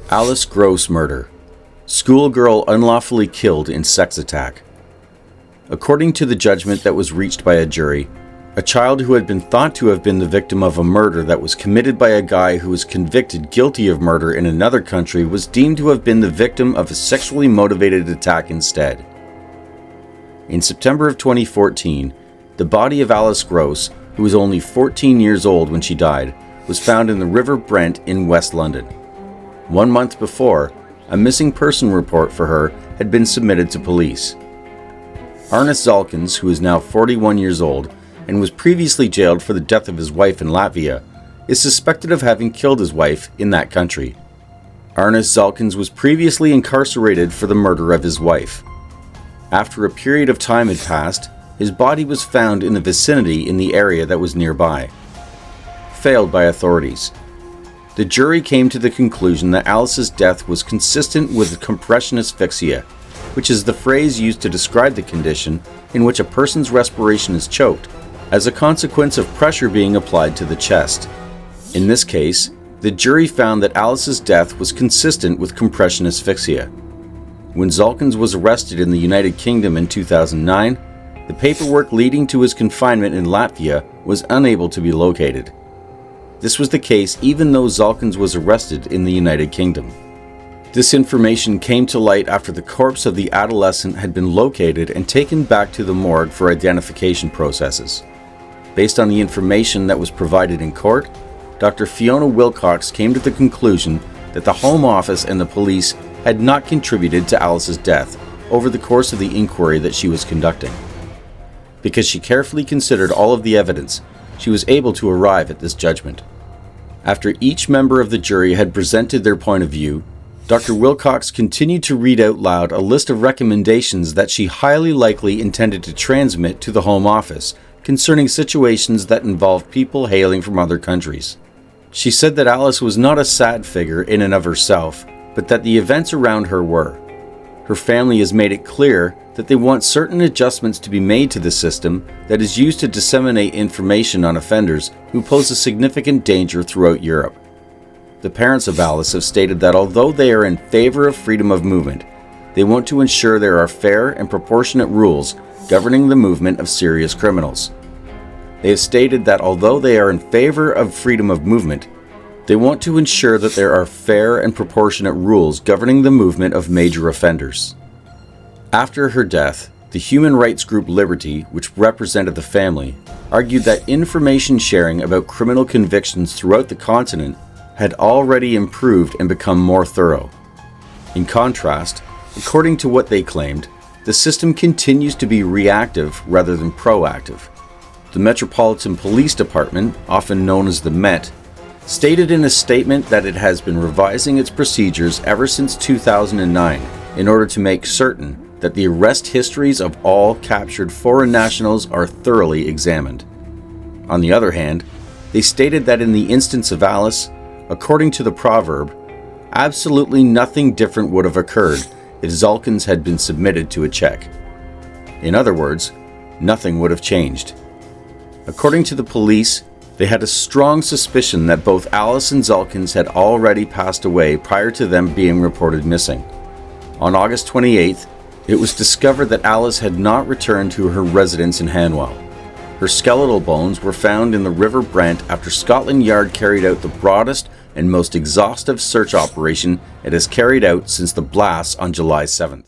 Alice Gross murder. Schoolgirl unlawfully killed in sex attack. According to the judgment that was reached by a jury, a child who had been thought to have been the victim of a murder that was committed by a guy who was convicted guilty of murder in another country was deemed to have been the victim of a sexually motivated attack instead. In September of 2014, the body of Alice Gross, who was only 14 years old when she died, was found in the River Brent in West London. 1 month before, a missing person report for her had been submitted to police. Arnes Zalkins, who is now 41 years old and was previously jailed for the death of his wife in Latvia, is suspected of having killed his wife in that country. Arnes Zalkins was previously incarcerated for the murder of his wife. After a period of time had passed, his body was found in the vicinity in the area that was nearby. Failed by authorities. The jury came to the conclusion that Alice's death was consistent with compression asphyxia, which is the phrase used to describe the condition in which a person's respiration is choked as a consequence of pressure being applied to the chest. In this case, the jury found that Alice's death was consistent with compression asphyxia. When Zalkins was arrested in the United Kingdom in 2009, the paperwork leading to his confinement in Latvia was unable to be located. This was the case even though Zalkins was arrested in the United Kingdom. This information came to light after the corpse of the adolescent had been located and taken back to the morgue for identification processes. Based on the information that was provided in court, Dr. Fiona Wilcox came to the conclusion that the Home Office and the police had not contributed to Alice's death over the course of the inquiry that she was conducting. Because she carefully considered all of the evidence, she was able to arrive at this judgment. After each member of the jury had presented their point of view, Dr. Wilcox continued to read out loud a list of recommendations that she highly likely intended to transmit to the Home Office concerning situations that involved people hailing from other countries. She said that Alice was not a sad figure in and of herself, but that the events around her were. Her family has made it clear that they want certain adjustments to be made to the system that is used to disseminate information on offenders who pose a significant danger throughout Europe. The parents of Alice have stated that although they are in favor of freedom of movement, they want to ensure there are fair and proportionate rules governing the movement of serious criminals. They have stated that although they are in favor of freedom of movement, they want to ensure that there are fair and proportionate rules governing the movement of major offenders. After her death, the human rights group Liberty, which represented the family, argued that information sharing about criminal convictions throughout the continent had already improved and become more thorough. In contrast, according to what they claimed, the system continues to be reactive rather than proactive. The Metropolitan Police Department, often known as the Met, stated in a statement that it has been revising its procedures ever since 2009 in order to make certain that the arrest histories of all captured foreign nationals are thoroughly examined. On the other hand, they stated that in the instance of Alice, according to the proverb, absolutely nothing different would have occurred if Zalkins had been submitted to a check. In other words, nothing would have changed. According to the police, they had a strong suspicion that both Alice and Zalkins had already passed away prior to them being reported missing. On August 28th, it was discovered that Alice had not returned to her residence in Hanwell. Her skeletal bones were found in the River Brent after Scotland Yard carried out the broadest and most exhaustive search operation it has carried out since the blasts on July 7th.